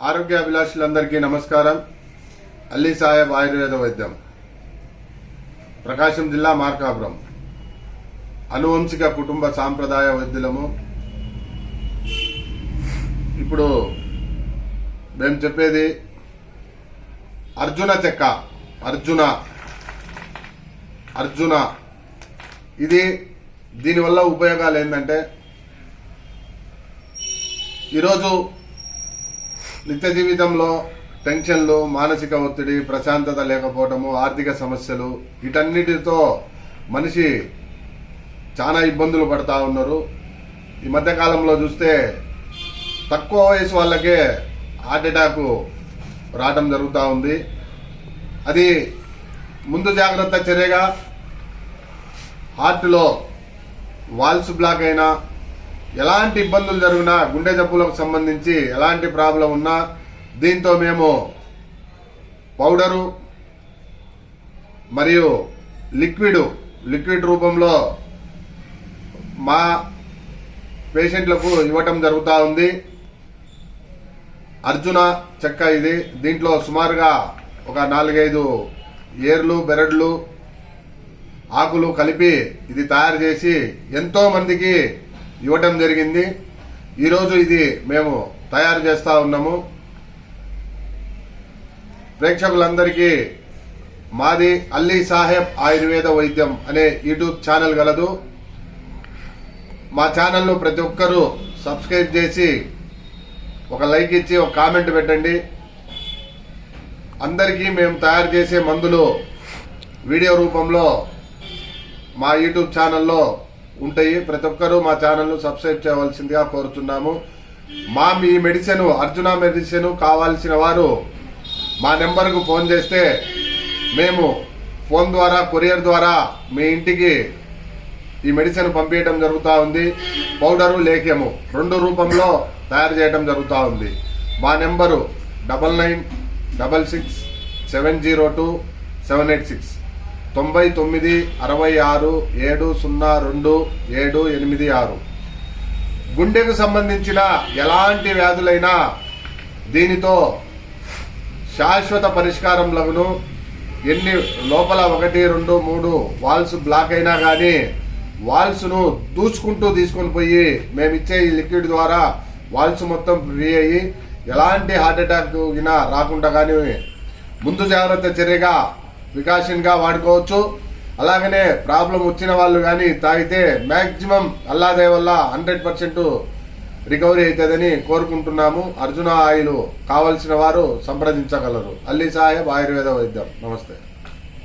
ఆరోగ్య అభిలాషులందరికీ నమస్కారం. అల్లీ సాహెబ్ ఆయుర్వేద వైద్యం, ప్రకాశం జిల్లా మార్కాపురం. అనువంశిక కుటుంబ సాంప్రదాయ వైద్యులము. ఇప్పుడు మేము చెప్పేది అర్జున చెక్క. అర్జున ఇది దీనివల్ల ఉపయోగాలు ఏంటంటే, ఈరోజు నిత్య జీవితంలో టెన్షన్లు, మానసిక ఒత్తిడి, ప్రశాంతత లేకపోవటము, ఆర్థిక సమస్యలు, వీటన్నిటితో మనిషి చాలా ఇబ్బందులు పడతా ఉన్నారు. ఈ మధ్యకాలంలో చూస్తే తక్కువ వయసు వాళ్ళకే హార్ట్ అటాక్ రావడం జరుగుతూ ఉంది. అది ముందు జాగ్రత్త చర్యగా హార్ట్లో వాల్స్ బ్లాక్ అయినా, ఎలాంటి ఇబ్బందులు జరిగినా, గుండె జబ్బులకు సంబంధించి ఎలాంటి ప్రాబ్లం ఉన్నా దీంతో మేము పౌడరు మరియు లిక్విడ్ రూపంలో మా పేషెంట్లకు ఇవ్వటం జరుగుతూ ఉంది. అర్జున చెక్క ఇది. దీంట్లో సుమారుగా ఒక 4-5 ఏర్లు, బెరడ్లు, ఆకులు కలిపి ఇది తయారు చేసి ఎంతో మందికి ఇవ్వటం జరిగింది. ఈరోజు ఇది మేము తయారు చేస్తా ఉన్నాము. ప్రేక్షకులందరికీ మాది అల్లీ సాహెబ్ ఆయుర్వేద వైద్యం అనే యూట్యూబ్ ఛానల్ గలదు. మా ఛానల్ను ప్రతి ఒక్కరూ సబ్స్క్రైబ్ చేసి ఒక లైక్ ఇచ్చి ఒక కామెంట్ పెట్టండి. అందరికీ మేము తయారు చేసే మందులు వీడియో రూపంలో మా యూట్యూబ్ ఛానల్లో ఉంటాయి. ప్రతి ఒక్కరూ మా ఛానల్ను సబ్స్క్రైబ్ చేయవలసిందిగా కోరుతున్నాము. మీ మెడిసిన్, అర్జున మెడిసిన్ కావాల్సిన వారు మా నెంబర్కు ఫోన్ చేస్తే మేము ఫోన్ ద్వారా, కొరియర్ ద్వారా మీ ఇంటికి ఈ మెడిసిన్ పంపించడం జరుగుతూ ఉంది. పౌడరు, లేఖ్యము 2 రూపంలో తయారు చేయడం జరుగుతూ ఉంది. మా నెంబరు 9966702786 9966702786. గుండెకు సంబంధించిన ఎలాంటి వ్యాధులైనా దీనితో శాశ్వత పరిష్కారం లగును. ఎన్ని లోపల 1, 2, 3 వాల్స్ బ్లాక్ అయినా కానీ వాల్స్ను దూచుకుంటూ తీసుకొని పోయి మేమిచ్చే ఈ లిక్విడ్ ద్వారా వాల్స్ మొత్తం ఫ్రీ అయ్యి ఎలాంటి హార్ట్ అటాక్ రాకుండా కానీ ముందు జాగ్రత్త చర్యగా ప్రికాషన్గా వాడుకోవచ్చు. అలాగనే ప్రాబ్లం వచ్చిన వాళ్ళు కానీ తాగితే మ్యాక్సిమం అల్లాదే వల్ల 100% రికవరీ అవుతుందని కోరుకుంటున్నాము. అర్జున ఆయిల్ కావలసిన వారు సంప్రదించగలరు. అల్లీ సాహెబ్ ఆయుర్వేద వైద్యం. నమస్తే.